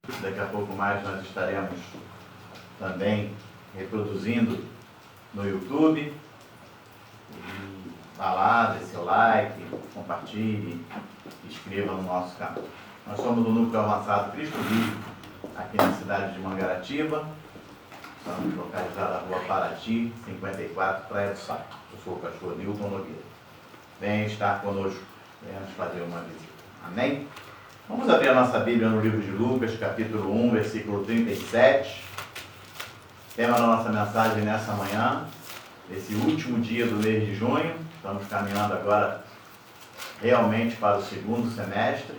Daqui a pouco mais nós estaremos também reproduzindo no YouTube. E vá lá, dê seu like, compartilhe, inscreva no nosso canal. Nós somos do Núcleo Avançado Cristo Vive, aqui na cidade de Mangaratiba. Estamos localizados na rua Paraty, 54, Praia do Sal. Eu sou o pastor Nilton Nogueira. Venha estar conosco, venha nos fazer uma visita. Amém? Vamos abrir a nossa Bíblia no livro de Lucas, capítulo 1, versículo 37. Tema da nossa mensagem nessa manhã, esse último dia do mês de junho. Estamos caminhando agora realmente para o segundo semestre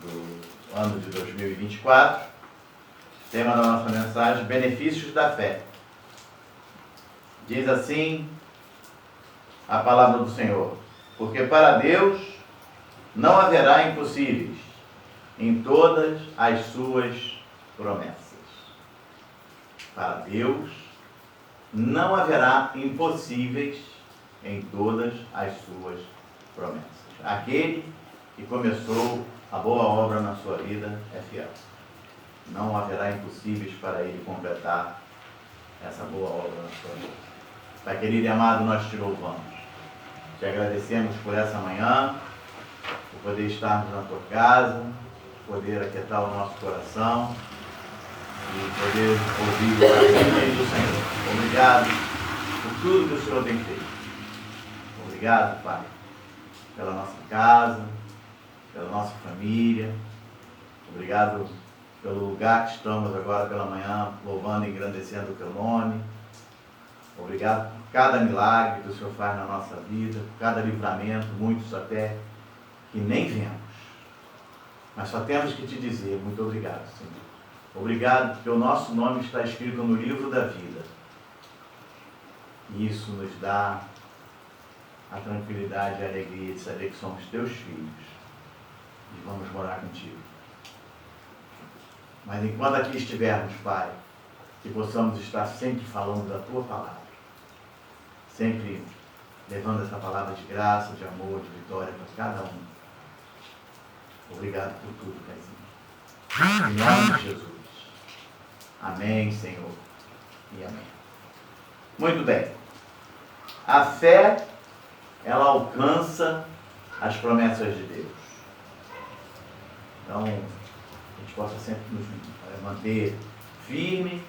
do ano de 2024. Tema da nossa mensagem, benefícios da fé. Diz assim a palavra do Senhor: porque para Deus não haverá impossíveis em todas as suas promessas. Para Deus não haverá impossíveis em todas as suas promessas. Aquele que começou a boa obra na sua vida é fiel. Não haverá impossíveis para ele completar essa boa obra na sua vida. Pai querido e amado, nós te louvamos. Te agradecemos por essa manhã, por poder estarmos na tua casa, poder aquietar o nosso coração e poder ouvir a palavra do Senhor. Obrigado por tudo que o Senhor tem feito. Obrigado, Pai, pela nossa casa, pela nossa família. Obrigado pelo lugar que estamos agora pela manhã, louvando e engrandecendo o teu nome. Obrigado por cada milagre que o Senhor faz na nossa vida, por cada livramento, muitos até que nem vemos. Mas só temos que te dizer muito obrigado, Senhor. Obrigado porque o nosso nome está escrito no livro da vida. E isso nos dá a tranquilidade e a alegria de saber que somos teus filhos e vamos morar contigo. Mas enquanto aqui estivermos, Pai, que possamos estar sempre falando da tua palavra, sempre levando essa palavra de graça, de amor, de vitória para cada um. Obrigado por tudo, Paizinho. Em nome de Jesus. Amém, Senhor. E amém. Muito bem. A fé, ela alcança as promessas de Deus. Então, a gente possa sempre nos manter firme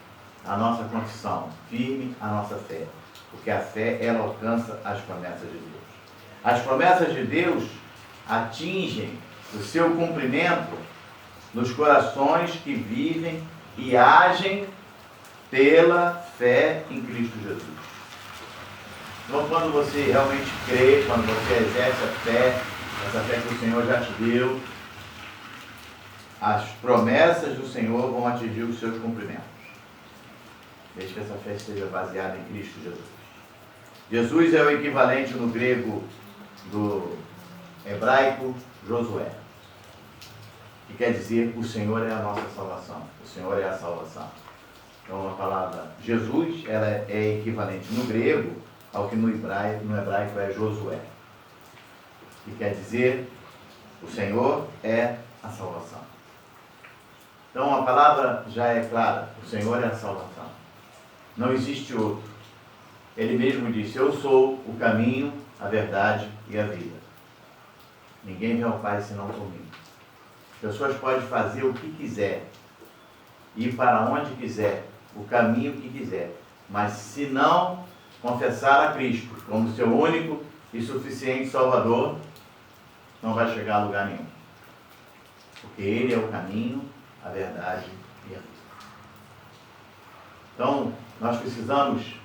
a nossa confissão, firme a nossa fé. Porque a fé, ela alcança as promessas de Deus. As promessas de Deus atingem o seu cumprimento nos corações que vivem e agem pela fé em Cristo Jesus. Então, quando você realmente crê, quando você exerce a fé, essa fé que o Senhor já te deu, as promessas do Senhor vão atingir os seus cumprimentos. Desde que essa fé esteja baseada em Cristo Jesus. Jesus é o equivalente no grego do hebraico Josué, que quer dizer o Senhor é a nossa salvação. O Senhor é a salvação. Então a palavra Jesus, ela é equivalente no grego ao que no hebraico é Josué, que quer dizer o Senhor é a salvação. Então a palavra já é clara, o Senhor é a salvação. Não existe outro. Ele mesmo disse, eu sou o caminho, a verdade e a vida. Ninguém vem ao Pai senão por mim. As pessoas podem fazer o que quiser, ir para onde quiser, o caminho que quiser, mas se não confessar a Cristo como seu único e suficiente Salvador, não vai chegar a lugar nenhum. Porque Ele é o caminho, a verdade e a vida. Então, nós precisamos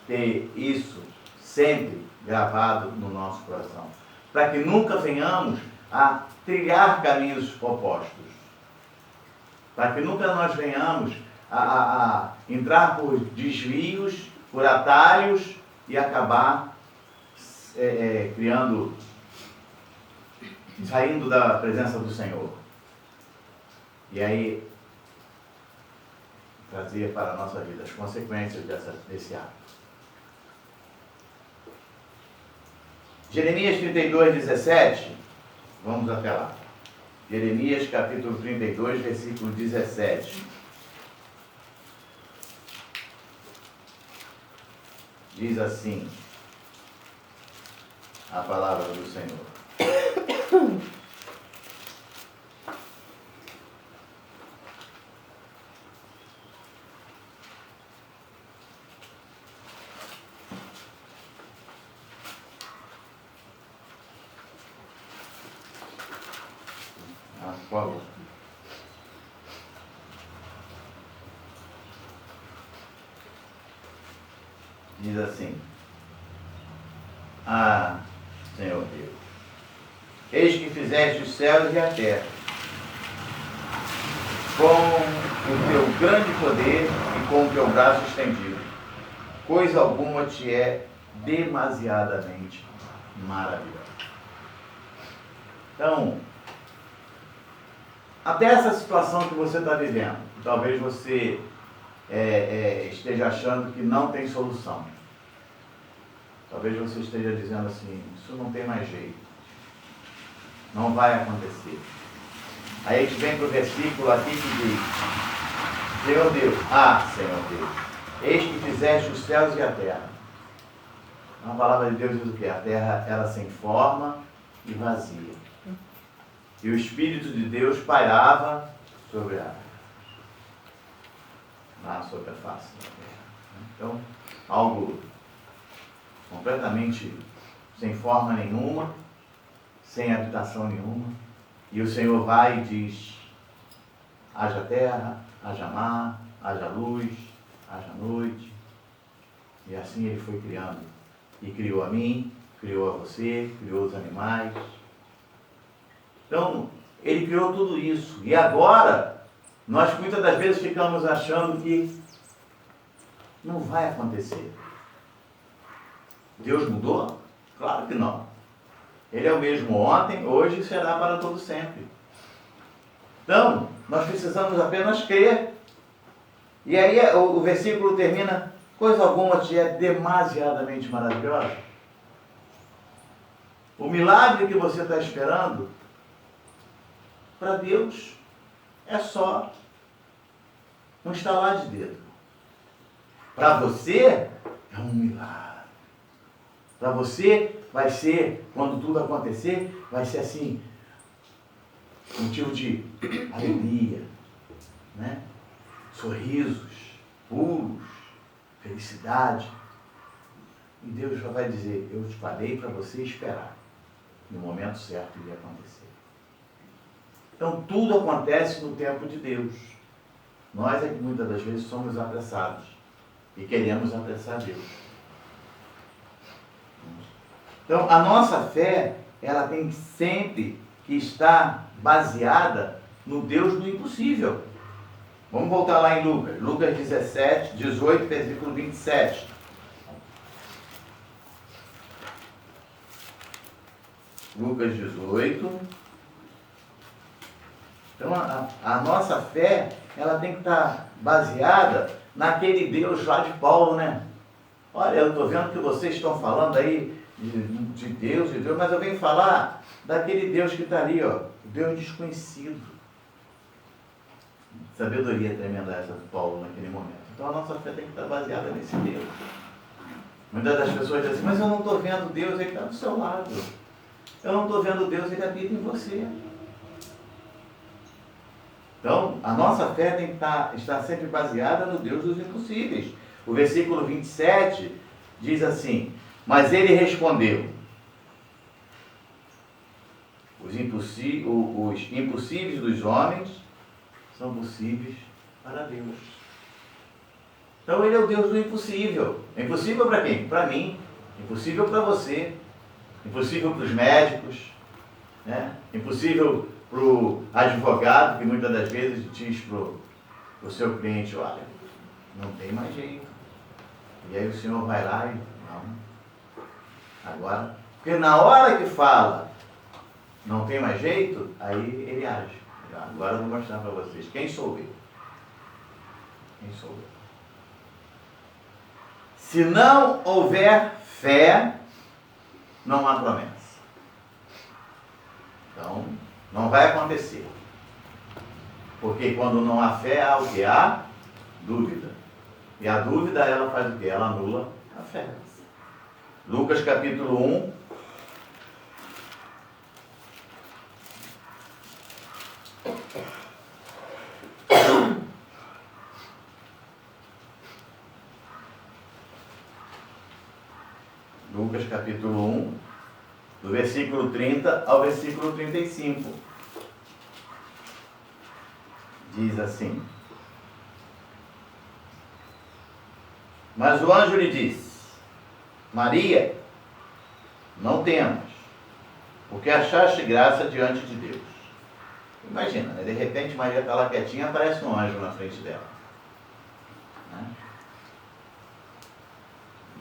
ter isso sempre gravado no nosso coração, para que nunca venhamos a trilhar caminhos opostos, para que nunca nós venhamos a entrar por desvios, por atalhos e acabar saindo da presença do Senhor. E aí trazer para a nossa vida as consequências desse ato. Jeremias 32, 17, vamos até lá. Jeremias capítulo 32, versículo 17. Diz assim a palavra do Senhor. Por favor. Diz assim: Senhor Deus, eis que fizeste os céus e a terra, com o teu grande poder e com o teu braço estendido. Coisa alguma te é demasiadamente maravilhosa. Então, até essa situação que você está vivendo, talvez você esteja achando que não tem solução. Talvez você esteja dizendo assim, isso não tem mais jeito. Não vai acontecer. Aí a gente vem para o versículo aqui que diz, Senhor Deus, Senhor Deus, eis que fizeste os céus e a terra. A palavra de Deus diz o quê? A terra era sem forma e vazia. E o Espírito de Deus pairava sobre a sobre a face da terra. Então, algo completamente sem forma nenhuma, sem habitação nenhuma. E o Senhor vai e diz, haja terra, haja mar, haja luz, haja noite. E assim Ele foi criando. E criou a mim, criou a você, criou os animais. Então, Ele criou tudo isso. E agora, nós muitas das vezes ficamos achando que não vai acontecer. Deus mudou? Claro que não. Ele é o mesmo ontem, hoje e será para todo sempre. Então, nós precisamos apenas crer. E aí o versículo termina, coisa alguma te é demasiadamente maravilhosa. O milagre que você está esperando, para Deus, é só um estalar de dedo. Para você, é um milagre. Para você, vai ser, quando tudo acontecer, vai ser assim, motivo de alegria, né? Sorrisos, pulos, felicidade. E Deus já vai dizer, eu te falei para você esperar. No momento certo iria acontecer. Então, tudo acontece no tempo de Deus. Nós é que muitas das vezes somos apressados e queremos apressar Deus. Então, a nossa fé, ela tem sempre que estar baseada no Deus do impossível. Vamos voltar lá em Lucas. Lucas 17, 18, versículo 27. Lucas 18. Então, a nossa fé, ela tem que estar baseada naquele Deus lá de Paulo, né? Olha, eu estou vendo que vocês estão falando aí de Deus, mas eu venho falar daquele Deus que está ali, ó, Deus desconhecido. Sabedoria tremenda essa de Paulo naquele momento. Então a nossa fé tem que estar baseada nesse Deus. Muitas das pessoas dizem assim, mas eu não estou vendo Deus, Ele está do seu lado. Eu não estou vendo Deus, Ele habita em você. Então, a nossa fé tem que estar sempre baseada no Deus dos impossíveis. O versículo 27 diz assim, mas ele respondeu, os impossíveis dos homens são possíveis para Deus. Então ele é o Deus do impossível. É impossível para quem? Para mim. Impossível para você. Impossível para os médicos. Né? Impossível para o advogado, que muitas das vezes diz para o seu cliente, olha, não tem mais jeito. E aí o senhor vai lá e, não. Agora, porque na hora que fala, não tem mais jeito, aí ele age. Agora eu vou mostrar para vocês. Quem sou eu? Quem sou eu? Se não houver fé, não há promessa. Então, Não vai acontecer. Porque quando não há fé, há o que? Há dúvida. E a dúvida, ela faz o quê? Ela anula a fé. Lucas capítulo 1. Lucas capítulo 1, do versículo 30 ao versículo 35. Diz assim: Mas o anjo lhe disse: Maria, não temas, porque achaste graça diante de Deus. Imagina, né? De repente Maria está lá quietinha, aparece um anjo na frente dela. Né?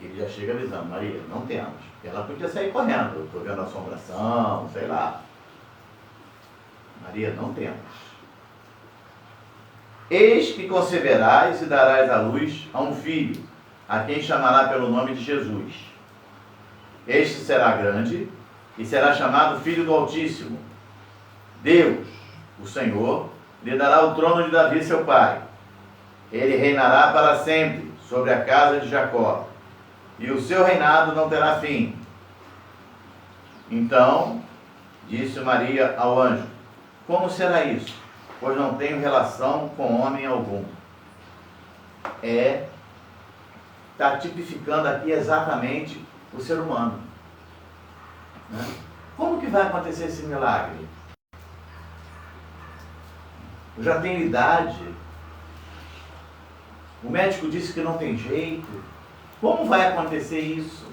E ele já chega avisando: Maria, não temas. E ela podia sair correndo, estou vendo assombração, sei lá. Maria, não temas. Eis que conceberás e darás à luz a um filho, a quem chamará pelo nome de Jesus. Este será grande e será chamado Filho do Altíssimo. Deus, o Senhor, lhe dará o trono de Davi, seu pai. Ele reinará para sempre sobre a casa de Jacó, e o seu reinado não terá fim. Então, disse Maria ao anjo: Como será isso? Pois não tenho relação com homem algum. Está tipificando aqui exatamente o ser humano. Né? Como que vai acontecer esse milagre? Eu já tenho idade. O médico disse que não tem jeito. Como vai acontecer isso?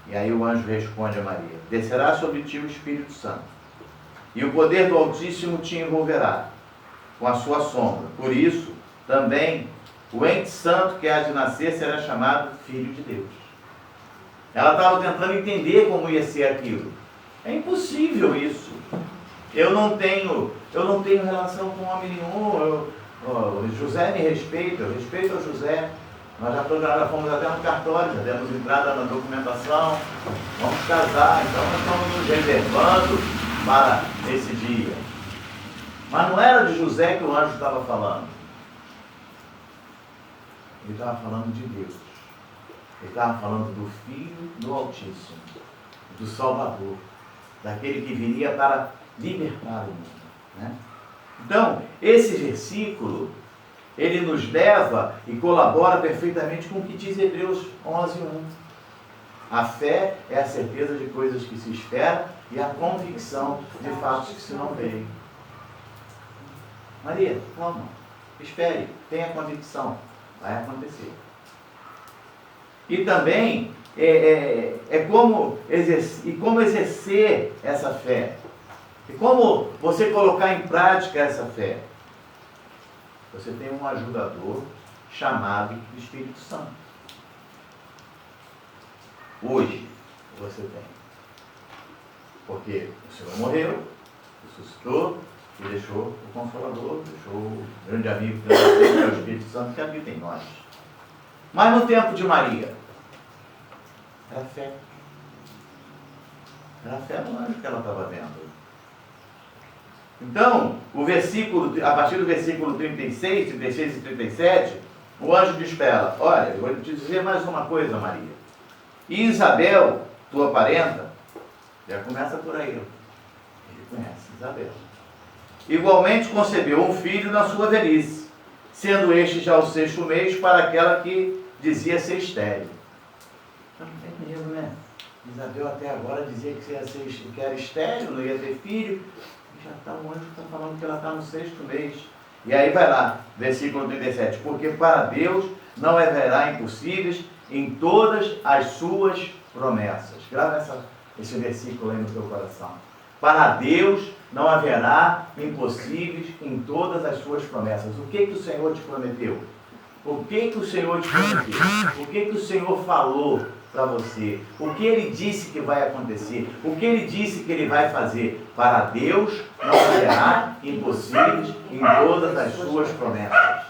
E aí o anjo responde a Maria: Descerá sobre ti o Espírito Santo, e o poder do Altíssimo te envolverá com a sua sombra. Por isso, também, o ente santo que há de nascer será chamado Filho de Deus. Ela estava tentando entender como ia ser aquilo. É impossível isso. Eu não tenho relação com homem nenhum. José me respeita, eu respeito o José. Nós já fomos até no cartório, já demos entrada na documentação, vamos casar, então nós estamos nos reservando para esse dia. Mas não era de José que o anjo estava falando. Ele estava falando de Deus. Ele estava falando do Filho do Altíssimo, do Salvador, daquele que viria para libertar o mundo. Né? Então, esse versículo, ele nos leva e colabora perfeitamente com o que diz Hebreus 11:1. A fé é a certeza de coisas que se esperam e a convicção de fatos que se não veem. Maria, calma, espere, tenha convicção, vai acontecer. E também como exercer essa fé. E como você colocar em prática essa fé. Você tem um ajudador chamado Espírito Santo. Hoje você tem. Porque o Senhor morreu, ressuscitou e deixou o Consolador, deixou o grande amigo que é o Espírito Santo que habita em nós. Mas no tempo de Maria, era fé. Era fé no anjo que ela estava vendo. Então, a partir do versículo 36 e 37, o anjo diz para ela: Olha, eu vou te dizer mais uma coisa, Maria. E Isabel, tua parenta, já começa por aí. Ele conhece Isabel. Igualmente concebeu um filho na sua velhice, sendo este já o 6º mês para aquela que dizia ser estéril. Não tem mesmo, né? Isabel até agora dizia que era estéril, não ia ter filho. Já está o anjo está falando que ela está no 6º mês. E aí vai lá, versículo 37. Porque para Deus não haverá impossíveis em todas as suas promessas. Grava esse versículo aí no teu coração. Para Deus não haverá impossíveis em todas as suas promessas. O que o Senhor te prometeu? O que o Senhor te prometeu? O que o Senhor falou para você? O que Ele disse que vai acontecer? O que Ele disse que Ele vai fazer? Para Deus não haverá impossíveis em todas as suas promessas.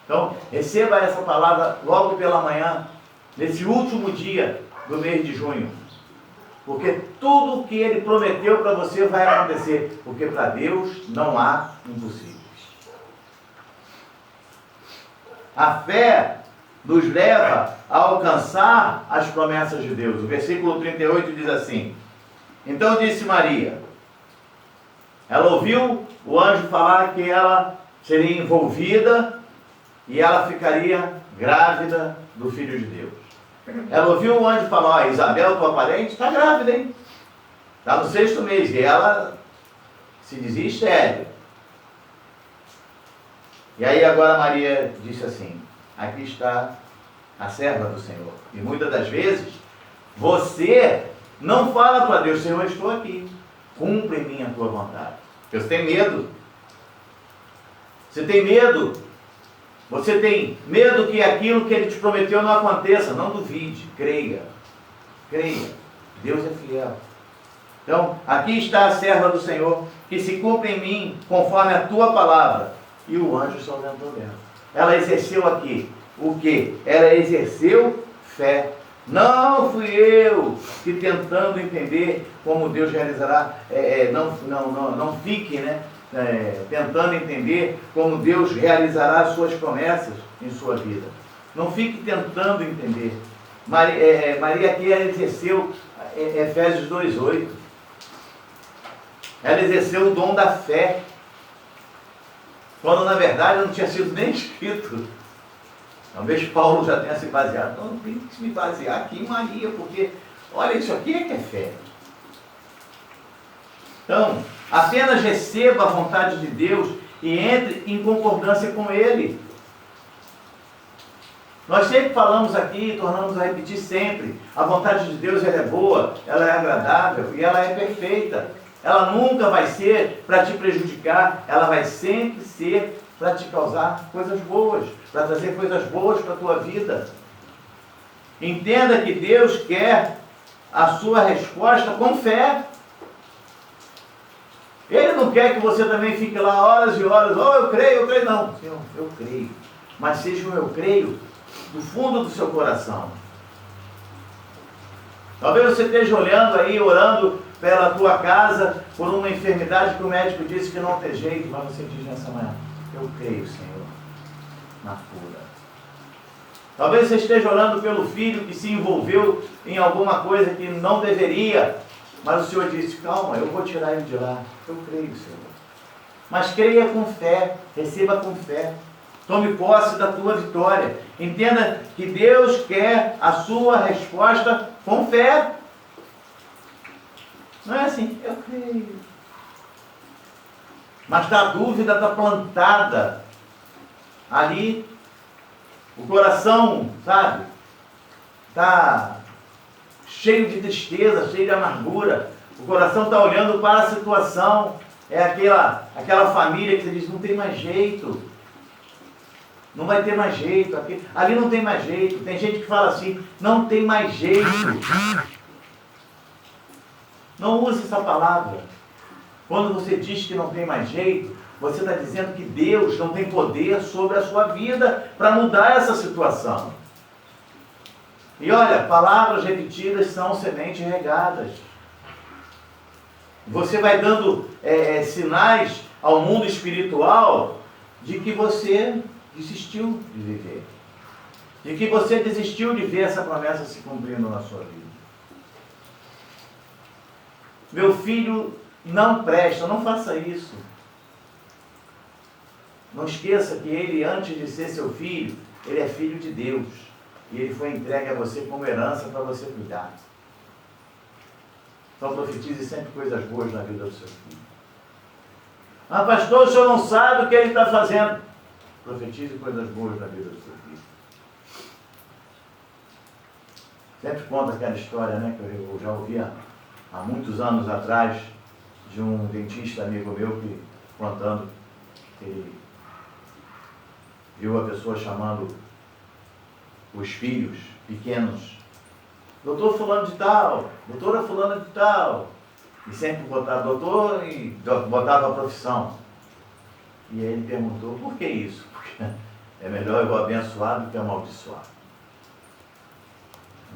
Então, receba essa palavra logo pela manhã, nesse último dia do mês de junho. Porque tudo o que Ele prometeu para você vai acontecer. Porque para Deus não há impossíveis. A fé nos leva a alcançar as promessas de Deus. O versículo 38 diz assim: então disse Maria, ela ouviu o anjo falar que ela seria envolvida e ela ficaria grávida do Filho de Deus. Ela ouviu o anjo falar: ó, Isabel, tua parente, está grávida, hein? Está no 6º mês. E ela se dizia estéril. E aí agora Maria disse assim: aqui está a serva do Senhor. E muitas das vezes você não fala para Deus: Senhor, estou aqui, cumpre em mim a tua vontade. Você tem medo. Você tem medo. Você tem medo que aquilo que Ele te prometeu não aconteça. Não duvide, creia. Creia. Deus é fiel. Então, aqui está a serva do Senhor, que se cumpre em mim conforme a tua palavra. E o anjo se ausentou dela. Ela exerceu aqui o quê? Ela exerceu fé. Não fui eu que, tentando entender como Deus realizará, não fique, né, tentando entender como Deus realizará as suas promessas em sua vida. Não fique tentando entender. Maria aqui, ela exerceu Efésios 2:8. Ela exerceu o dom da fé, quando na verdade não tinha sido nem escrito. Talvez Paulo já tenha se baseado. Então, não tem que me basear aqui em Maria, porque olha, isso aqui é que é fé. Então, apenas receba a vontade de Deus e entre em concordância com Ele. Nós sempre falamos aqui, tornamos a repetir sempre: a vontade de Deus, ela é boa, ela é agradável e ela é perfeita. Ela nunca vai ser para te prejudicar, ela vai sempre ser para te causar coisas boas, para trazer coisas boas para a tua vida. Entenda que Deus quer a sua resposta com fé. Ele não quer que você também fique lá horas e horas: oh, eu creio, não. Senhor, eu creio. Mas seja um eu creio do fundo do seu coração. Talvez você esteja olhando aí, orando pela tua casa, por uma enfermidade que o médico disse que não tem jeito, mas você diz nessa manhã: eu creio, Senhor, na cura. Talvez você esteja orando pelo filho que se envolveu em alguma coisa que não deveria, mas o Senhor disse: calma, eu vou tirar ele de lá. Eu creio, Senhor. Mas creia com fé, receba com fé. Tome posse da tua vitória. Entenda que Deus quer a sua resposta com fé. Não é assim: eu creio. Mas a dúvida está plantada ali. O coração, sabe, está cheio de tristeza, cheio de amargura. O coração está olhando para a situação. É aquela família que você diz: não tem mais jeito. Não vai ter mais jeito. Ali não tem mais jeito. Tem gente que fala assim: não tem mais jeito. Não use essa palavra. Quando você diz que não tem mais jeito, você está dizendo que Deus não tem poder sobre a sua vida para mudar essa situação. E olha, palavras repetidas são sementes regadas. Você vai dando sinais ao mundo espiritual de que você desistiu de viver. De que você desistiu de ver essa promessa se cumprindo na sua vida. Meu filho não presta, não faça isso. Não esqueça que ele, antes de ser seu filho, ele é filho de Deus. E ele foi entregue a você como herança para você cuidar. Então profetize sempre coisas boas na vida do seu filho. Ah, pastor, o senhor não sabe o que ele está fazendo. Profetize coisas boas na vida do seu filho. Sempre conta aquela história, né, que eu já ouvi há muitos anos atrás, de um dentista amigo meu que, contando, ele viu a pessoa chamando os filhos pequenos: doutor fulano de tal, doutora fulano de tal. E sempre botava doutor e botava a profissão. E aí ele perguntou: por que isso? Porque é melhor eu abençoar do que amaldiçoar.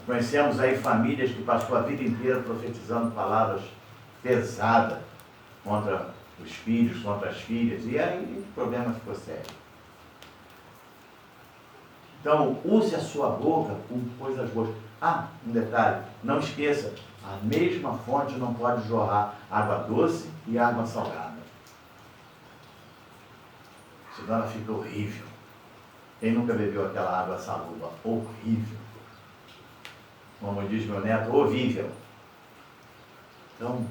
Conhecemos aí famílias que passou a vida inteira profetizando palavras pesadas contra os filhos, contra as filhas, e aí o problema ficou sério. Então, use a sua boca com coisas boas. Ah, um detalhe, não esqueça, a mesma fonte não pode jorrar água doce e água salgada. Senão ela fica horrível. Quem nunca bebeu aquela água saluba? Horrível. Como diz meu neto, horrível. Então,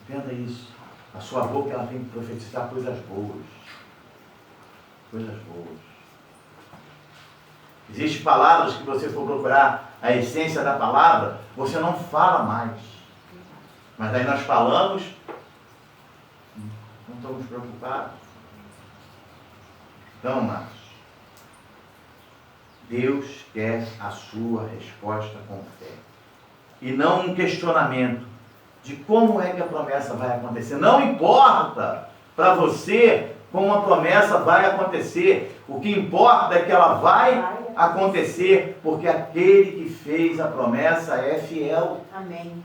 entenda isso. A sua boca ela tem que profetizar coisas boas. Coisas boas. Existem palavras que você for procurar a essência da palavra, você não fala mais. Mas aí nós falamos, não estamos preocupados. Então, amados, Deus quer a sua resposta com fé. E não um questionamento de como é que a promessa vai acontecer. Não importa para você como a promessa vai acontecer. O que importa é que ela vai acontecer, porque aquele que fez a promessa é fiel. Amém.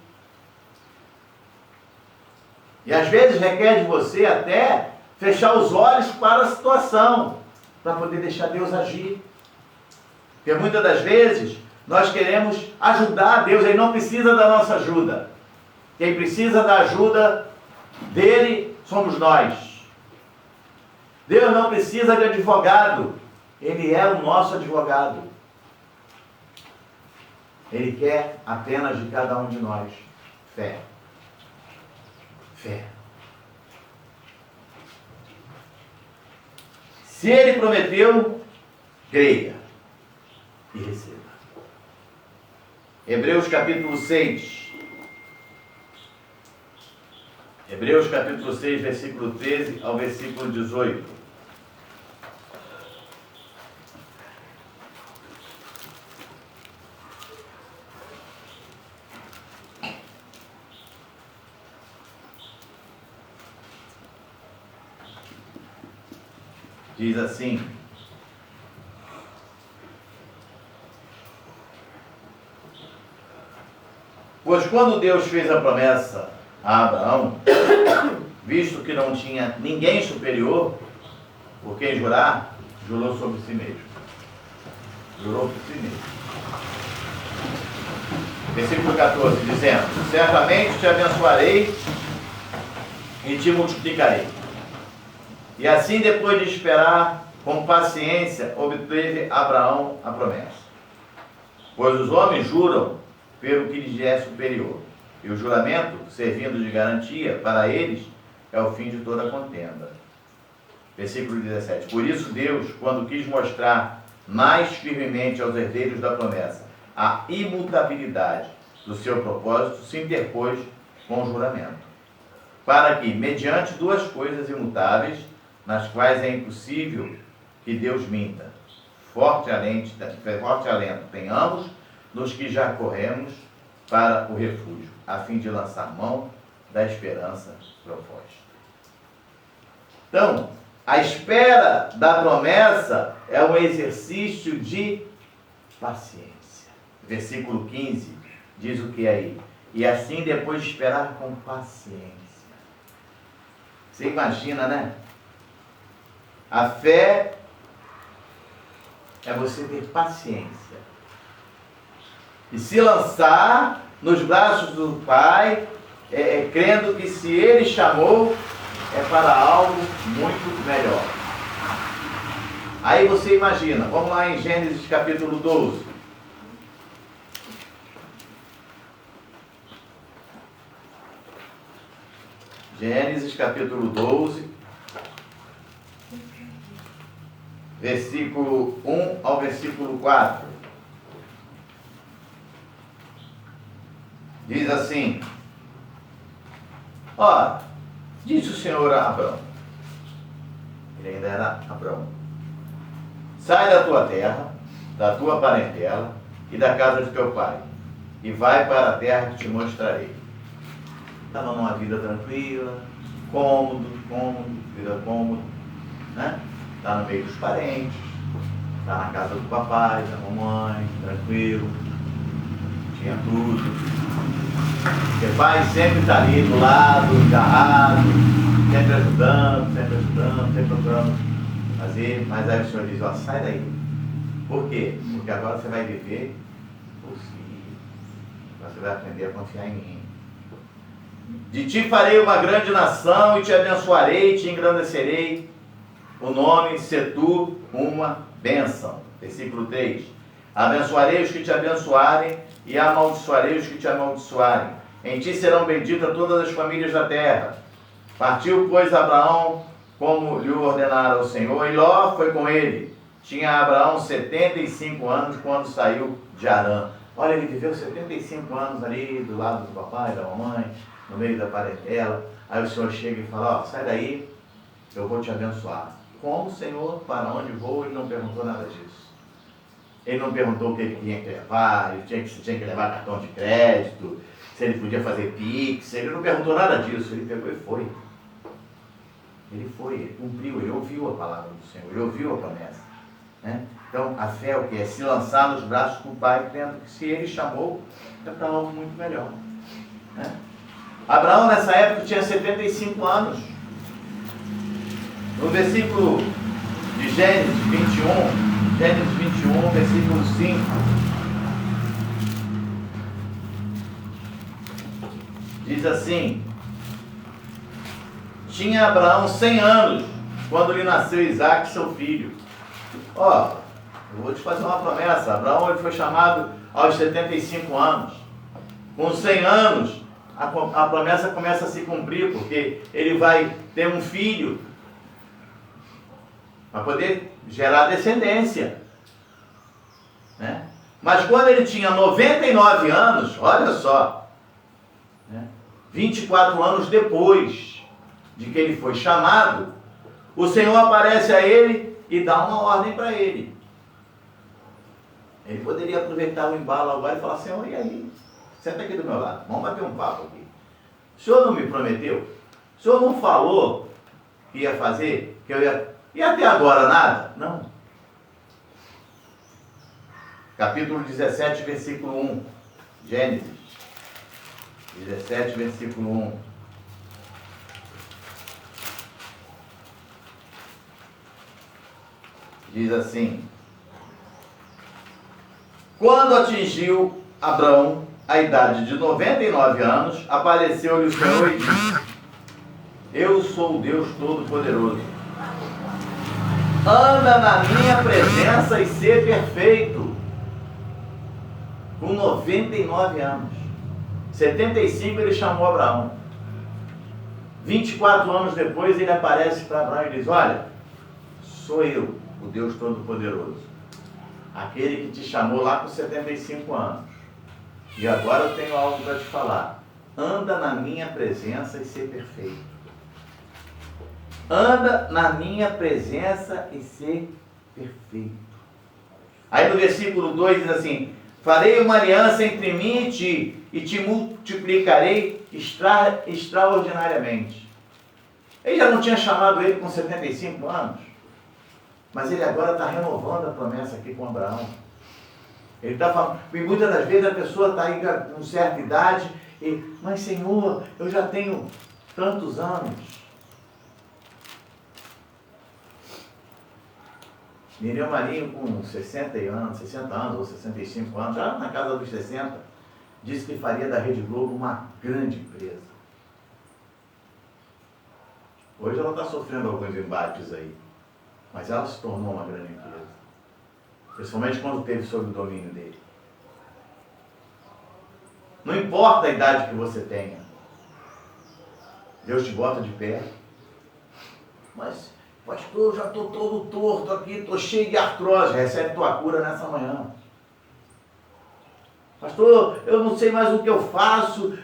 E às vezes requer de você até fechar os olhos para a situação, para poder deixar Deus agir. Porque muitas das vezes nós queremos ajudar Deus, Ele não precisa da nossa ajuda. Quem precisa da ajuda dele somos nós. Deus não precisa de advogado, Ele é o nosso advogado. Ele quer apenas de cada um de nós fé. Fé. Se Ele prometeu, creia e receba. Hebreus capítulo 6. Hebreus capítulo 6, versículo 13 ao versículo 18. Diz assim: pois quando Deus fez a promessa a Abraão, visto que não tinha ninguém superior por quem jurar, jurou sobre si mesmo. Jurou por si mesmo. Versículo 14, dizendo: certamente te abençoarei e te multiplicarei. E assim, depois de esperar com paciência, obteve Abraão a promessa. Pois os homens juram pelo que lhes é superior, e o juramento, servindo de garantia para eles, é o fim de toda contenda. Versículo 17. Por isso Deus, quando quis mostrar mais firmemente aos herdeiros da promessa a imutabilidade do seu propósito, se interpôs com o juramento, para que, mediante duas coisas imutáveis, nas quais é impossível que Deus minta, forte alento tenhamos nos que já corremos para o refúgio, a fim de lançar mão da esperança proposta. Então, a espera da promessa é um exercício de paciência. Versículo 15 diz o que aí? E assim, depois de esperar com paciência. Você imagina, né? A fé é você ter paciência e se lançar nos braços do Pai, crendo que se Ele chamou, é para algo muito melhor. Aí você imagina, vamos lá em Gênesis capítulo 12. Gênesis capítulo 12, versículo 1 ao versículo 4. Diz assim: ora, disse o Senhor a Abrão, ele ainda era Abrão: sai da tua terra, da tua parentela e da casa de teu pai, e vai para a terra que te mostrarei. Estava numa vida tranquila, vida cômoda, né? Está no meio dos parentes, está na casa do papai, da mamãe, tranquilo. tinha tudo. Porque pai sempre está ali do lado, agarrado, sempre ajudando, sempre procurando fazer. Mas aí o Senhor diz, ó, sai daí. Por quê? Porque agora você vai viver por si. Você vai aprender a confiar em mim. De ti farei uma grande nação e te abençoarei, te engrandecerei. O nome, se tu, uma bênção. Versículo 3. Abençoarei os que te abençoarem e amaldiçoarei os que te amaldiçoarem. Em ti serão benditas todas as famílias da terra. Partiu, pois, Abraão, como lhe ordenara o Senhor, e Ló foi com ele. Tinha Abraão 75 anos quando saiu de Harã. Olha, ele viveu 75 anos ali, do lado do papai, da mamãe, no meio da parentela. Aí o Senhor chega e fala, ó, sai daí, eu vou te abençoar. Como, Senhor? Para onde vou? Ele não perguntou nada disso. Ele não perguntou o que ele tinha que levar, se tinha que levar cartão de crédito, se ele podia fazer Pix, ele não perguntou nada disso, ele pegou e foi. Ele foi, ele cumpriu, ele ouviu a palavra do Senhor, ele ouviu a promessa. Né? Então, a fé é o que? É se lançar nos braços do Pai, crendo que se ele chamou, é para algo muito melhor. Né? Abraão, nessa época, tinha 75 anos. No versículo de Gênesis 21, versículo 5. Diz assim: tinha Abraão 100 anos, quando lhe nasceu Isaque, seu filho. Ó, eu vou te fazer uma promessa. Abraão ele foi chamado aos 75 anos. Com 100 anos, a promessa começa a se cumprir, porque ele vai ter um filho para poder gerar descendência. Né? Mas quando ele tinha 99 anos, olha só, né? 24 anos depois de que ele foi chamado, o Senhor aparece a ele e dá uma ordem para ele. Ele poderia aproveitar o embalo agora e falar, Senhor, e aí? Senta aqui do meu lado, vamos bater um papo aqui. O Senhor não me prometeu? O Senhor não falou que ia fazer? Que eu ia... E até agora nada? Não. Capítulo 17, versículo 1. Gênesis 17, versículo 1. Diz assim: quando atingiu Abraão a idade de 99 anos, apareceu-lhe o Senhor e disse: eu sou o Deus Todo-Poderoso. Anda na minha presença e ser perfeito. Com 99 anos. 75 ele chamou Abraão. 24 anos depois ele aparece para Abraão e diz: olha, sou eu, o Deus Todo-Poderoso. Aquele que te chamou lá com 75 anos. E agora eu tenho algo para te falar. Anda na minha presença e ser perfeito. Anda na minha presença e ser perfeito. Aí no versículo 2 diz assim: farei uma aliança entre mim e te multiplicarei extraordinariamente. Ele já não tinha chamado ele com 75 anos, mas ele agora está renovando a promessa aqui com Abraão. Ele está falando, e muitas das vezes a pessoa está aí com certa idade e, mas Senhor, eu já tenho tantos anos. Miriam Marinho, com 60 anos ou 65 anos, já na casa dos 60, disse que faria da Rede Globo uma grande empresa. Hoje ela está sofrendo alguns embates aí, mas ela se tornou uma grande empresa. Principalmente quando teve sob o domínio dele. Não importa a idade que você tenha, Deus te bota de pé. Mas, pastor, eu já estou todo torto aqui, estou cheio de artrose. Recebe tua cura nessa manhã. Pastor, eu não sei mais o que eu faço,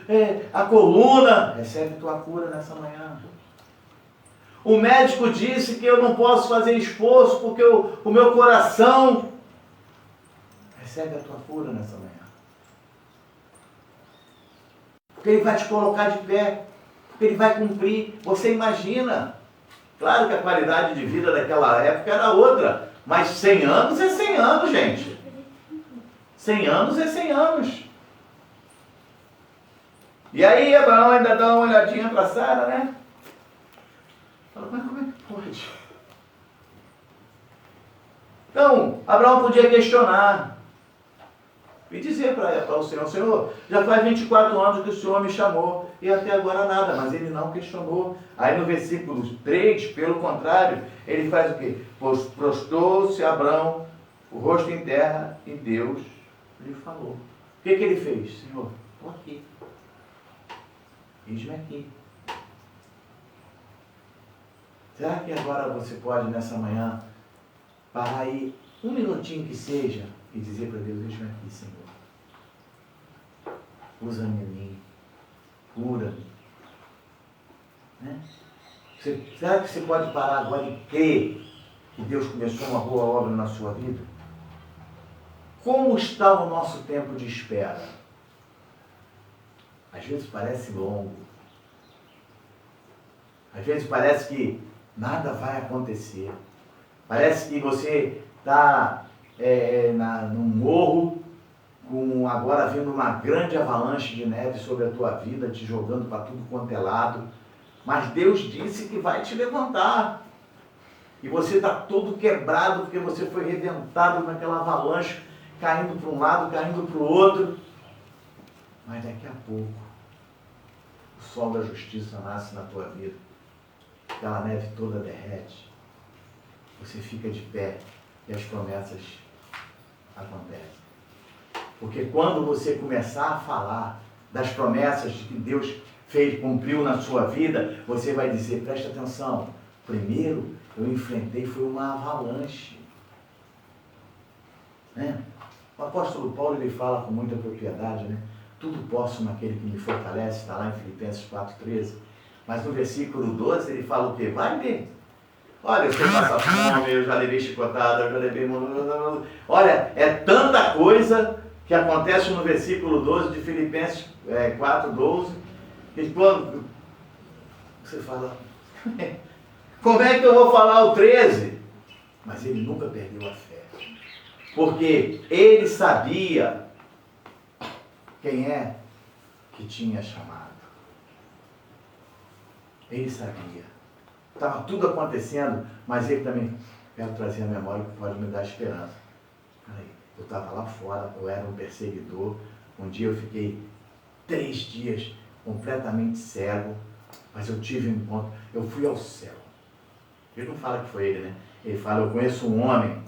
a coluna. Recebe tua cura nessa manhã. O médico disse que eu não posso fazer esforço porque o meu coração... Recebe a tua cura nessa manhã. Porque ele vai te colocar de pé. Porque ele vai cumprir. Você imagina. Claro que a qualidade de vida daquela época era outra. Mas 100 anos é 100 anos, gente. 100 anos é 100 anos. E aí Abraão ainda dá uma olhadinha para Sara, né? Fala, mas como é que pode? Então, Abraão podia questionar e dizer para o Senhor, já faz 24 anos que o Senhor me chamou e até agora nada, mas ele não questionou. Aí no versículo 3, pelo contrário, ele faz o quê? Prostrou-se Abraão, o rosto em terra, e Deus lhe falou. O que ele fez? Senhor, estou aqui. Eis-me aqui. Será que agora você pode, nessa manhã, parar aí um minutinho que seja e dizer para Deus, eis-me aqui, Senhor. Usa-me a mim. Cura-me. Né? Será que você pode parar agora e crer que Deus começou uma boa obra na sua vida? Como está o nosso tempo de espera? Às vezes parece longo. Às vezes parece que nada vai acontecer. Parece que você está num morro, agora vindo uma grande avalanche de neve sobre a tua vida, te jogando para tudo quanto é lado. Mas Deus disse que vai te levantar. E você está todo quebrado porque você foi reventado naquela avalanche, caindo para um lado, caindo para o outro. Mas daqui a pouco, o sol da justiça nasce na tua vida. Aquela neve toda derrete. Você fica de pé e as promessas acontecem. Porque quando você começar a falar das promessas que Deus fez, cumpriu na sua vida, você vai dizer, presta atenção, primeiro eu enfrentei foi uma avalanche. Né? O apóstolo Paulo ele fala com muita propriedade, né? Tudo posso naquele que me fortalece, está lá em Filipenses 4,13. Mas no versículo 12 ele fala o quê? Vai ver. Olha, eu sei passar fome, eu já levei chicotada, eu já levei... Olha, é tanta coisa que acontece no versículo 12 de Filipenses 4,12, que quando você fala, como é que eu vou falar o 13? Mas ele nunca perdeu a fé. Porque ele sabia quem é que tinha chamado. Ele sabia. Estava tudo acontecendo, mas ele também, quero trazer a memória que pode me dar esperança. Eu estava lá fora, eu era um perseguidor. Um dia eu fiquei 3 dias completamente cego, mas eu tive um encontro, eu fui ao céu. Ele não fala que foi ele, né? Ele fala, eu conheço um homem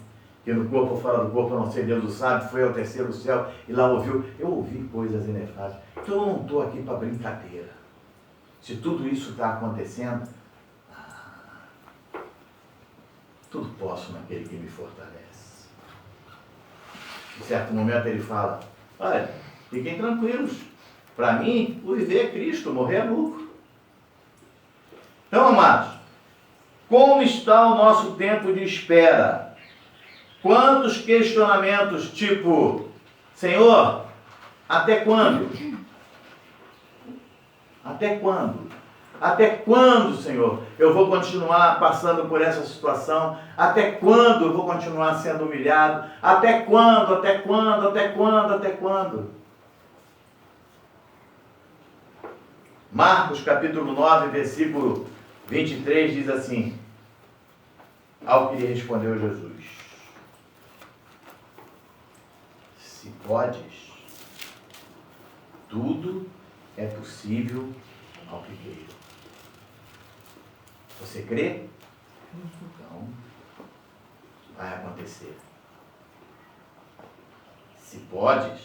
que no corpo ou fora do corpo, eu não sei, Deus o sabe, foi ao 3º céu e lá ouviu. Eu ouvi coisas inefáveis. Então eu não estou aqui para brincadeira. Se tudo isso está acontecendo, tudo posso naquele que me fortalece. Em certo momento ele fala, olha, fiquem tranquilos. Para mim, o viver é Cristo, morrer é lucro. Então, amados, como está o nosso tempo de espera? Quantos questionamentos tipo, Senhor, até quando? Até quando? Até quando, Senhor, eu vou continuar passando por essa situação? Até quando eu vou continuar sendo humilhado? Até quando? Até quando? Até quando? Até quando? Marcos capítulo 9, versículo 23 diz assim, ao que lhe respondeu Jesus, se podes, tudo é possível ao que crê. Você crê? Então, vai acontecer. Se podes,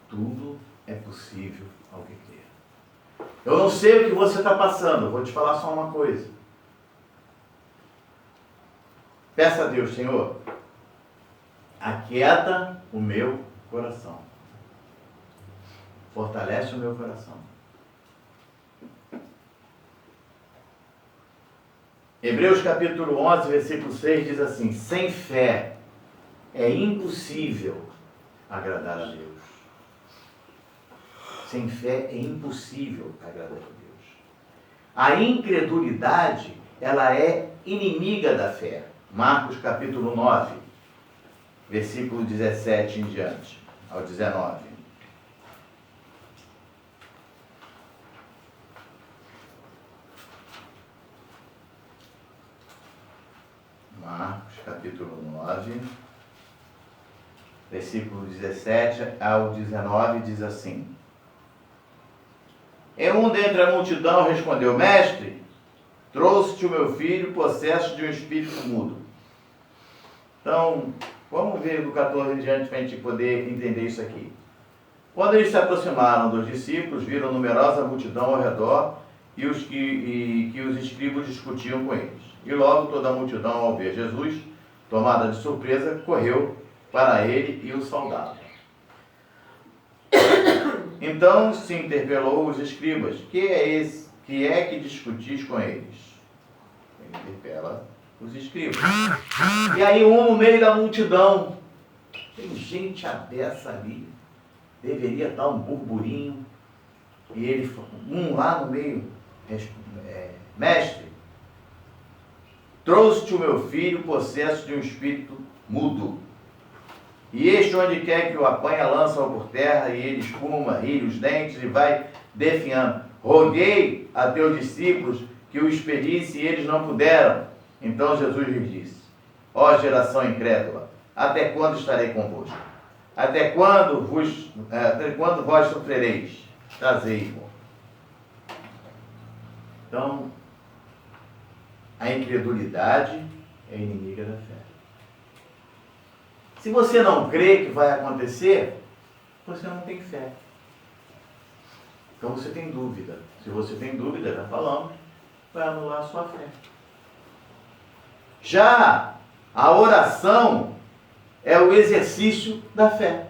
tudo é possível ao que crê. Eu não sei o que você está passando, vou te falar só uma coisa. Peça a Deus, Senhor, aquieta o meu coração. Fortalece o meu coração. Hebreus capítulo 11, versículo 6 diz assim, sem fé é impossível agradar a Deus. Sem fé é impossível agradar a Deus. A incredulidade, ela é inimiga da fé. Marcos capítulo 9, versículo 17 em diante, ao 19. Marcos, capítulo 9, versículo 17 ao 19, diz assim: E um dentre a multidão respondeu: Mestre, trouxe-te o meu filho, possesso de um espírito mudo. Então, vamos ver do 14 em diante para a gente poder entender isso aqui. Quando eles se aproximaram dos discípulos, viram numerosa multidão ao redor e que os escribas discutiam com eles. E logo toda a multidão, ao ver Jesus, tomada de surpresa, correu para ele e o saudava. Então se interpelou os escribas: que é que discutis com eles? Ele interpela os escribas. E aí no meio da multidão, tem gente abessa ali, deveria estar um burburinho, e ele, lá no meio, Mestre, trouxe-te o meu filho, possesso de um espírito mudo. E este, onde quer que o apanha, lança-o por terra, e ele espuma, ri os dentes e vai definhando. Roguei a teus discípulos que o expelisse, e eles não puderam. Então Jesus lhes disse: Ó geração incrédula, até quando estarei convosco? Até quando vós sofrereis? Trazei-o. Então, a incredulidade é inimiga da fé. Se você não crê que vai acontecer, você não tem fé. Então você tem dúvida. Se você tem dúvida, já falamos, vai anular a sua fé. Já a oração é o exercício da fé.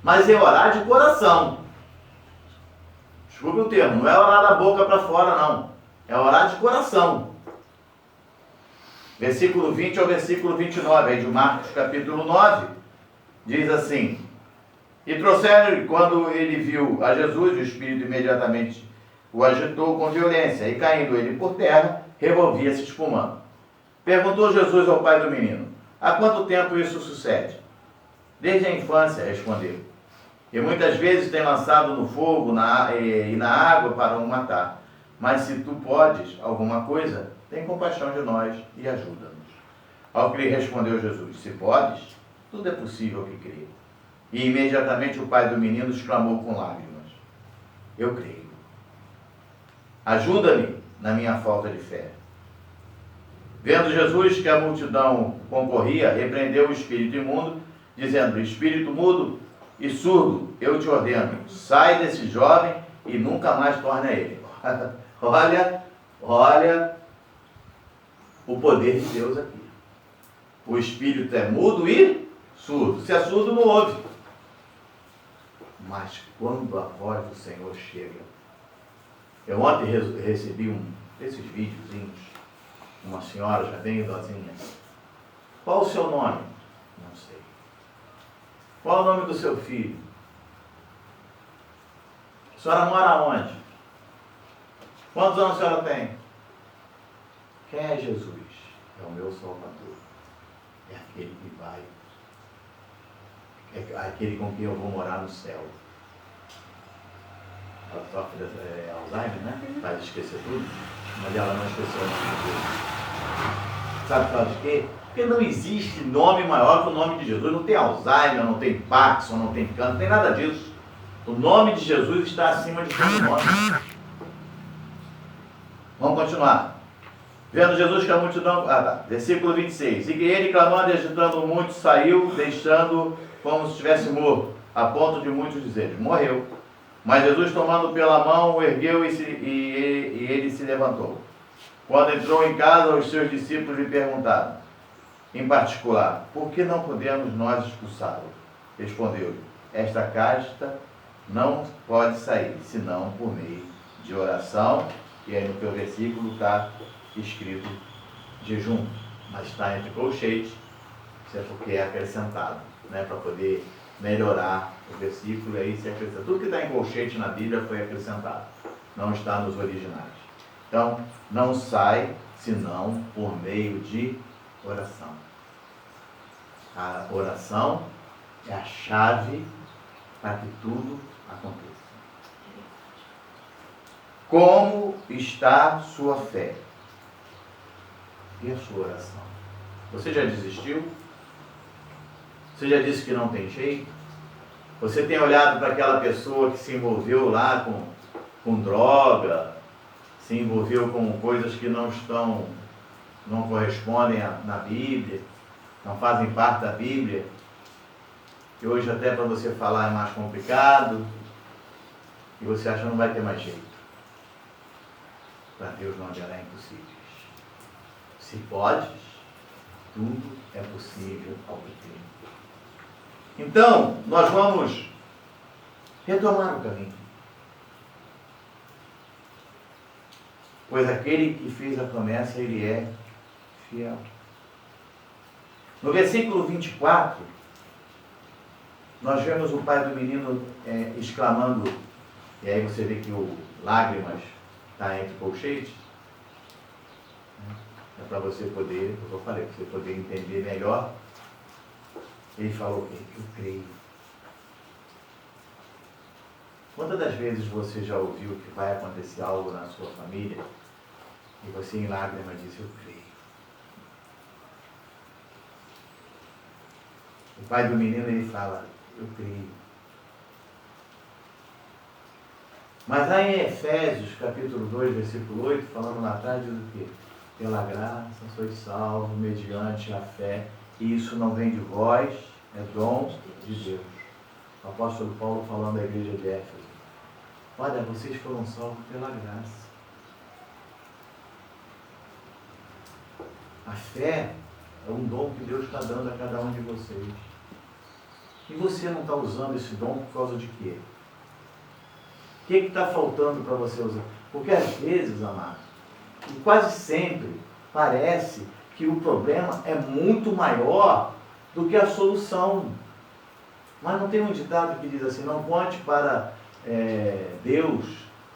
Mas é orar de coração. Desculpe o termo, não é orar da boca para fora, não. É orar de coração. Versículo 20 ao versículo 29, aí de Marcos capítulo 9, diz assim: E trouxeram, quando ele viu a Jesus, o Espírito imediatamente o agitou com violência, e caindo ele por terra, revolvia-se espumando. Perguntou Jesus ao pai do menino: Há quanto tempo isso sucede? Desde a infância, respondeu. E muitas vezes tem lançado no fogo e na água para o matar. Mas se tu podes alguma coisa, tem compaixão de nós e ajuda-nos. Ao que lhe respondeu Jesus: Se podes, tudo é possível que crê. E imediatamente o pai do menino exclamou com lágrimas: Eu creio. Ajuda-me na minha falta de fé. Vendo Jesus que a multidão concorria, repreendeu o espírito imundo, dizendo: Espírito mudo e surdo, eu te ordeno, sai desse jovem e nunca mais torne a ele. Olha o poder de Deus aqui. O espírito é mudo e surdo. Se é surdo, não ouve. Mas quando a voz do Senhor chega... Eu ontem recebi desses videozinhos, uma senhora já bem idosinha. Qual o seu nome? Não sei. Qual o nome do seu filho? A senhora mora onde? Quantos anos a senhora tem? Quem é Jesus? É o meu Salvador. É aquele que vai. É aquele com quem eu vou morar no céu. Ela sofre de Alzheimer, né? Faz esquecer tudo. Mas ela não esqueceu o nome de Jesus. Sabe por causa de quê? Porque não existe nome maior que o nome de Jesus. Não tem Alzheimer, não tem Parkinson, não tem câncer, não tem nada disso. O nome de Jesus está acima de todo nome. Vamos continuar. Vendo Jesus que a multidão... Versículo 26. E que ele, clamando e agitando muito, saiu, deixando como se estivesse morto, a ponto de muitos dizerem: morreu. Mas Jesus, tomando pela mão, o ergueu e ele se levantou. Quando entrou em casa, os seus discípulos lhe perguntaram, em particular: por que não podemos nós expulsá-lo? Respondeu-lhe: esta casta não pode sair, senão por meio de oração. E aí no teu versículo está escrito jejum, mas está entre colchetes, isso é porque é acrescentado, né, para poder melhorar o versículo, e aí se acrescenta. Tudo que está em colchete na Bíblia foi acrescentado, não está nos originais. Então, não sai senão por meio de oração. A oração é a chave para que tudo aconteça. Como está sua fé? E a sua oração? Você já desistiu? Você já disse que não tem jeito? Você tem olhado para aquela pessoa que se envolveu lá com droga, se envolveu com coisas que não correspondem na Bíblia, não fazem parte da Bíblia, que hoje até para você falar é mais complicado, e você acha que não vai ter mais jeito. Para Deus não haverá impossíveis. Se podes, tudo é possível ao que crê. Então, nós vamos retomar o caminho. Pois aquele que fez a promessa, ele é fiel. No versículo 24, nós vemos o pai do menino exclamando, e aí você vê que o lágrimas está entre colchetes, é para você poder, como eu falei, para você poder entender melhor. Ele falou o quê? Eu creio. Quantas das vezes você já ouviu que vai acontecer algo na sua família e você em lágrimas diz, eu creio? O pai do menino, ele fala, eu creio. Mas lá em Efésios, capítulo 2, versículo 8, falando lá atrás, diz o quê? Pela graça sois salvos mediante a fé, e isso não vem de vós, é dom de Deus. O apóstolo Paulo falando à igreja de Éfeso. Olha, vocês foram salvos pela graça. A fé é um dom que Deus está dando a cada um de vocês. E você não está usando esse dom por causa de quê? O que está faltando para você usar? Porque às vezes, amado, e quase sempre, parece que o problema é muito maior do que a solução. Mas não tem um ditado que diz assim, não conte para Deus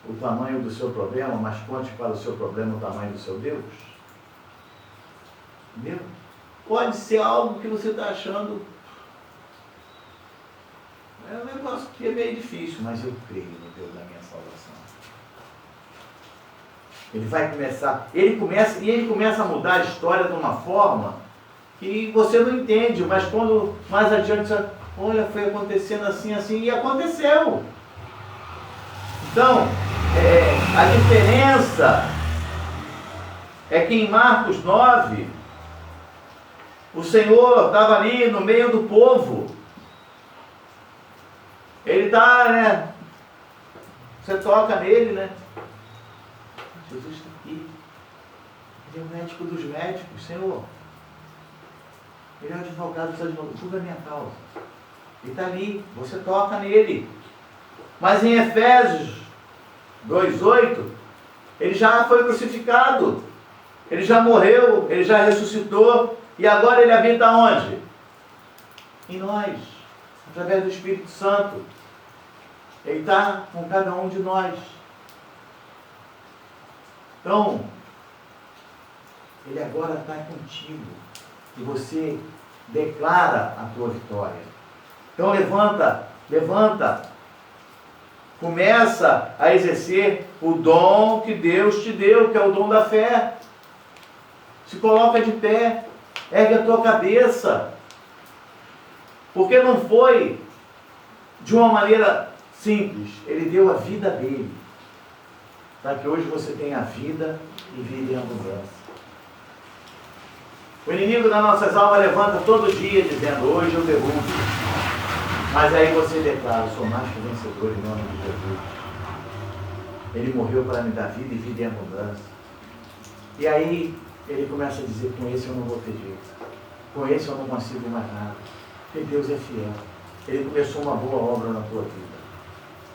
o tamanho do seu problema, mas conte para o seu problema o tamanho do seu Deus? Entendeu? Pode ser algo que você está achando, é um negócio que é meio difícil, mas eu creio no Deus da minha salvação. Ele vai começar, ele começa a mudar a história de uma forma que você não entende, mas quando mais adiante você olha, foi acontecendo assim, e aconteceu. Então, a diferença é que em Marcos 9, o Senhor estava ali no meio do povo. Ele está, você toca nele, Jesus está aqui. Ele é o médico dos médicos, Senhor. Ele é o advogado dos advogados, tudo é minha causa. Ele está ali, você toca nele. Mas em Efésios 2:8, ele já foi crucificado. Ele já morreu, ele já ressuscitou. E agora ele habita onde? Em nós, através do Espírito Santo. Ele está com cada um de nós. Então, ele agora está contigo. E você declara a tua vitória. Então levanta. Começa a exercer o dom que Deus te deu, que é o dom da fé. Se coloca de pé, ergue a tua cabeça. Porque não foi de uma maneira simples. Ele deu a vida dele, para que hoje você tenha vida e vida em abundância. O inimigo das nossas almas levanta todo dia dizendo, hoje eu derrubo. Mas aí você declara, eu sou mais que vencedor em nome de Jesus. Ele morreu para me dar vida e vida em abundância. E aí ele começa a dizer, com esse eu não vou ter jeito. Com esse eu não consigo mais nada. Porque Deus é fiel. Ele começou uma boa obra na tua vida.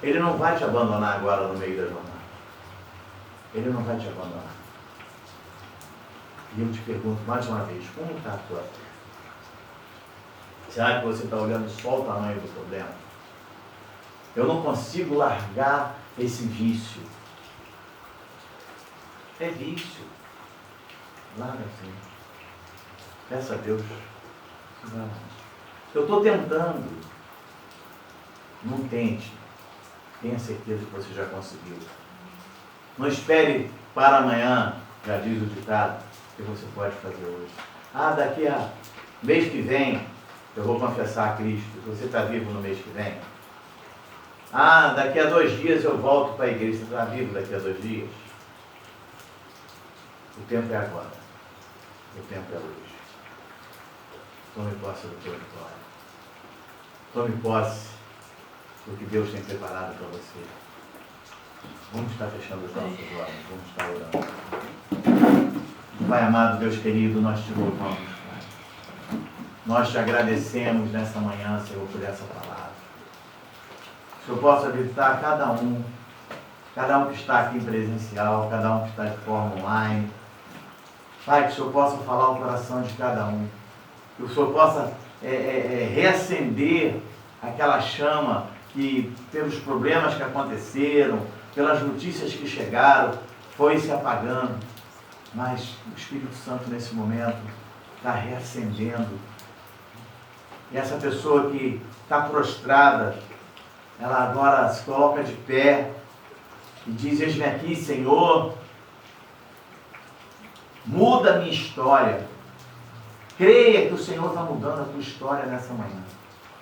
Ele não vai te abandonar agora no meio da jornada. Ele não vai te abandonar. E eu te pergunto mais uma vez, como está a tua fé? Será que você está olhando só o tamanho do problema? Eu não consigo largar esse vício. É vício. Larga assim. Peça a Deus. Eu estou tentando. Não tente. Tenha certeza que você já conseguiu. Não espere para amanhã, já diz o ditado, que você pode fazer hoje. daqui a mês que vem eu vou confessar a Cristo. Você está vivo no mês que vem? Daqui a 2 dias eu volto para a igreja. Você está vivo daqui a 2 dias? O tempo é agora. O tempo é hoje. Tome posse do teu vitória. Tome posse do que Deus tem preparado para você. Vamos estar fechando os nossos olhos. Vamos estar orando. Pai amado, Deus querido, nós te louvamos, Pai. Nós te agradecemos nessa manhã, Senhor, por essa palavra. Que o Senhor possa visitar cada um que está aqui presencial, cada um que está de forma online. Pai, que o Senhor possa falar o coração de cada um. Que o Senhor possa reacender aquela chama que, pelos problemas que aconteceram, pelas notícias que chegaram, foi se apagando. Mas o Espírito Santo, nesse momento, está reacendendo. E essa pessoa que está prostrada, ela agora se coloca de pé e diz: eis-me aqui, Senhor, muda a minha história. Creia que o Senhor está mudando a tua história nessa manhã.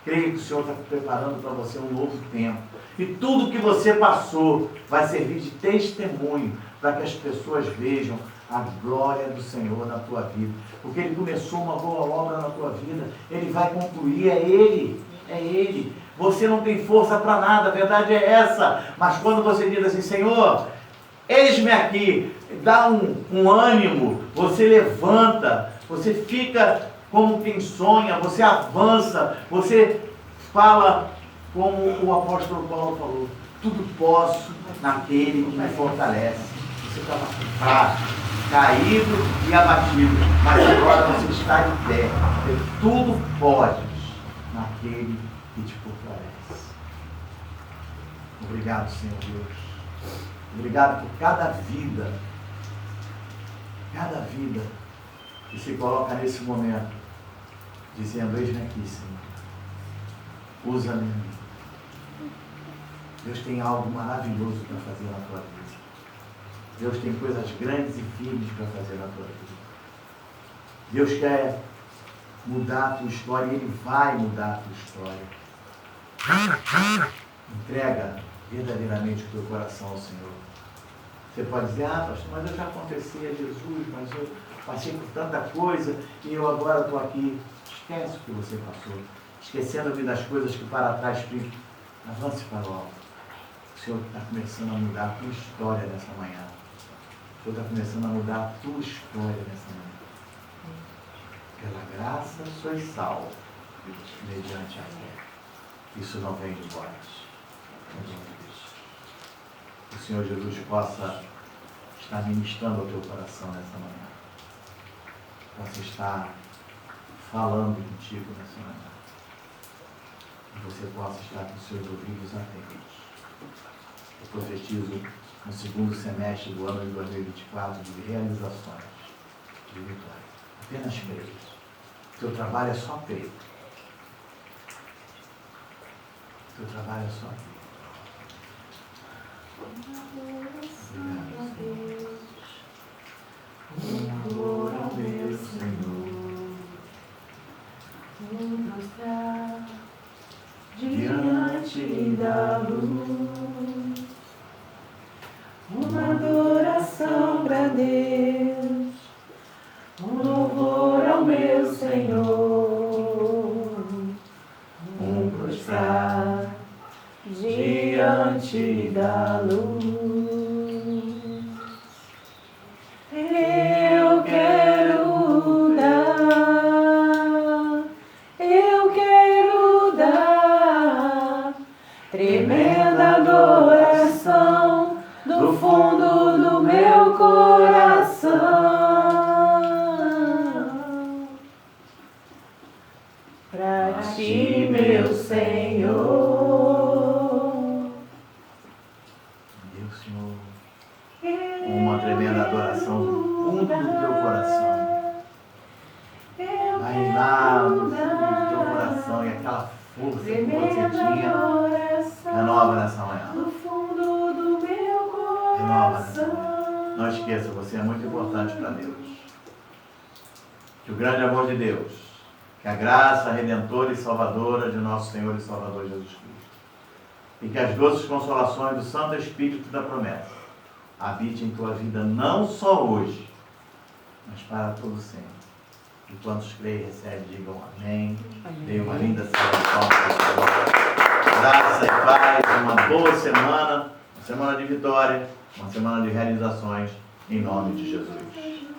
Creia que o Senhor está preparando para você um novo tempo. E tudo que você passou vai servir de testemunho para que as pessoas vejam a glória do Senhor na tua vida. Porque Ele começou uma boa obra na tua vida, Ele vai concluir, é Ele. Você não tem força para nada, a verdade é essa. Mas quando você diz assim: Senhor, eis-me aqui, dá um ânimo, você levanta, você fica como quem sonha, você avança, você fala como o apóstolo Paulo falou: tudo posso naquele que me fortalece. Você estava fraco, caído e abatido, mas agora você está de pé. Tudo podes naquele que te fortalece. Obrigado, Senhor Deus. Obrigado por cada vida que se coloca nesse momento, dizendo: eis-me aqui, Senhor, usa-me. Deus tem algo maravilhoso para fazer na tua vida. Deus tem coisas grandes e firmes para fazer na tua vida. Deus quer mudar a tua história e Ele vai mudar a tua história. Entrega verdadeiramente o teu coração ao Senhor. Você pode dizer: pastor, mas eu já confessei a Jesus, mas eu passei por tanta coisa e eu agora estou aqui. Esquece o que você passou. Esquecendo-me das coisas que para trás ficam. Avance para o alto. O Senhor está começando a mudar a tua história nessa manhã. O Senhor está começando a mudar a tua história nessa manhã. Pela graça sois salvos, mediante a fé. Isso não vem de vós. Que o Senhor Jesus possa estar ministrando ao teu coração nessa manhã. Possa estar falando contigo nessa manhã. E você possa estar com seus ouvidos atentos. Eu profetizo no segundo semestre do ano de 2024 de realizações, de vitória. Apenas creia. O teu trabalho é só crer. O teu trabalho é só crer. Obrigado, Senhor. Louvor ao meu Senhor. Vou mostrar diante da luz uma adoração para Deus, um louvor ao meu Senhor, um prostrar diante da luz. Eu quero dar tremenda adoração do fundo do meu coração pra ti, meu Senhor. Deus, Senhor, uma tremenda adoração do fundo do teu coração. Vai lá no fundo do teu coração e aquela força que você tinha, renova nessa manhã. No fundo do meu Renova nessa manhã. coração. Não esqueça, você é muito importante para Deus. Que o grande amor de Deus, que a graça redentora e salvadora de nosso Senhor e Salvador Jesus Cristo, e que as doces consolações do Santo Espírito da promessa habite em tua vida não só hoje, mas para todo sempre. E quantos creem e recebem, digam amém. Dê uma linda salva de palmas para o Senhor. Graça e paz, uma boa semana, uma semana de vitória, uma semana de realizações, em nome de Jesus.